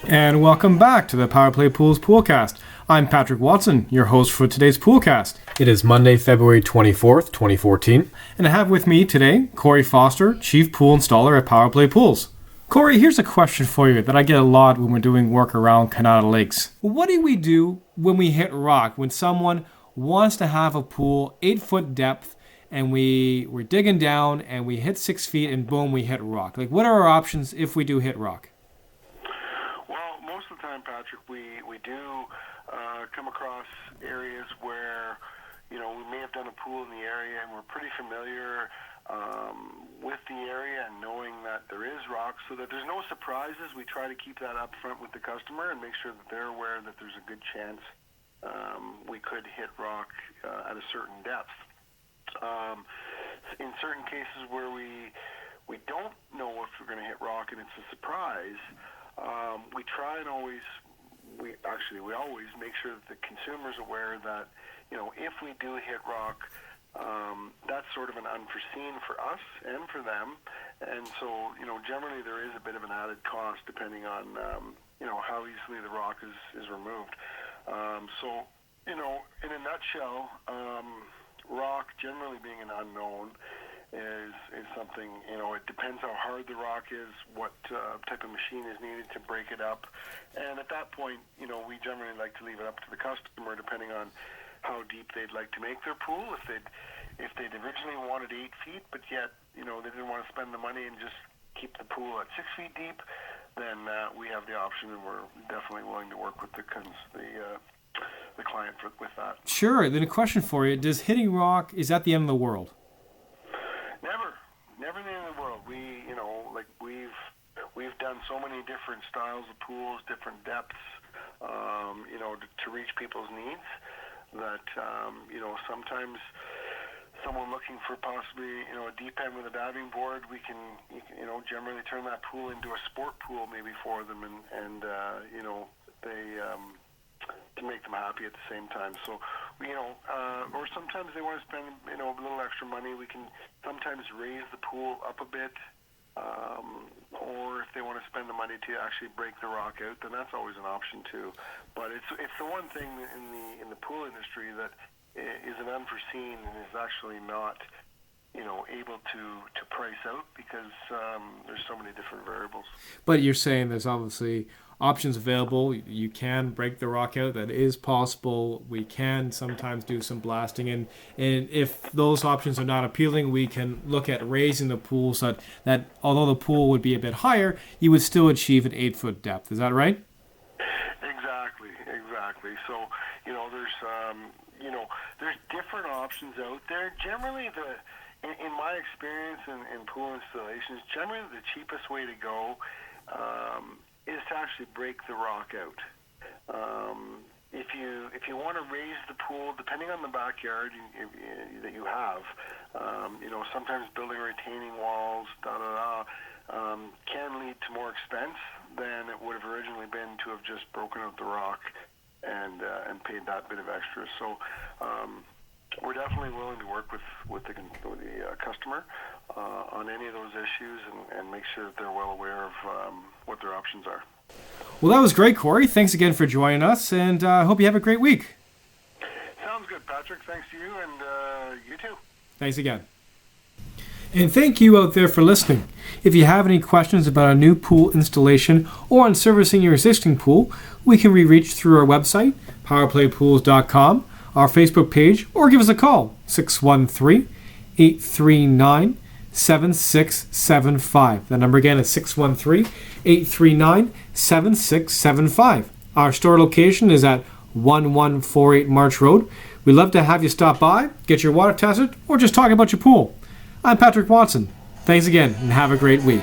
And welcome back to the Powerplay Pools Poolcast. I'm Patrick Watson, your host for today's Poolcast. It is Monday, February 24th, 2014, and I have with me today Corey Foster, Chief Pool Installer at Powerplay Pools. Corey, here's a question for you that I get a lot when we're doing work around Canada lakes. What do we do when we hit rock, when someone wants to have a pool 8-foot depth and we're digging down and we hit 6 feet and boom, we hit rock? Like, what are our options if we do hit rock? Patrick, we do come across areas where, we may have done a pool in the area and we're pretty familiar with the area and knowing that there is rock, so that there's no surprises. We try to keep that up front with the customer and make sure that they're aware that there's a good chance we could hit rock at a certain depth. In certain cases where we don't know if we're going to hit rock and it's a surprise, we try and always make sure that the consumer's aware that, if we do hit rock, that's sort of an unforeseen for us and for them. And so, generally there is a bit of an added cost depending on, how easily the rock is removed. So, in a nutshell, rock generally being an unknown is something, it depends how hard the rock is, what type of machine is needed to break it up. And at that point, we generally like to leave it up to the customer depending on how deep they'd like to make their pool. If they'd originally wanted 8 feet, but yet, they didn't want to spend the money and just keep the pool at 6 feet deep, then we have the option, and we're definitely willing to work with the client with that. Sure. Then a question for you. Does hitting rock, is that the end of the world? Never the end of the world. We've done so many different styles of pools, different depths, to reach people's needs that, sometimes someone looking for possibly, a deep end with a diving board, we can generally turn that pool into a sport pool maybe for them and they, to make them happy at the same time. So, or sometimes they want to spend, a little extra money. We can sometimes raise the pool up a bit, or if they want to spend the money to actually break the rock out, then that's always an option too. But it's the one thing in the pool industry that is an unforeseen and is actually not, able to price out because there's so many different variables. But you're saying there's obviously options available. You can break the rock out. That is possible. We can sometimes do some blasting. And if those options are not appealing, we can look at raising the pool so that although the pool would be a bit higher, you would still achieve an 8-foot depth. Is that right? Exactly. So, there's different options out there. Generally, in my experience in pool installations, generally the cheapest way to go is to actually break the rock out. If you want to raise the pool, depending on the backyard that you have, sometimes building retaining walls, can lead to more expense than it would have originally been to have just broken out the rock and paid that bit of extra. So we're definitely willing to work with the customer on any of those issues and make sure that they're well aware of what their options are. Well, that was great, Corey. Thanks again for joining us, and I hope you have a great week. Sounds good, Patrick. Thanks to you, and you too. Thanks again. And thank you out there for listening. If you have any questions about a new pool installation or on servicing your existing pool, we can be reached through our website, powerplaypools.com, our Facebook page, or give us a call, 613-839-7675. The number again is 613-839-7675. Our store location is at 1148 March Road. We'd love to have you stop by, get your water tested, or just talk about your pool. I'm Patrick Watson. Thanks again, and have a great week.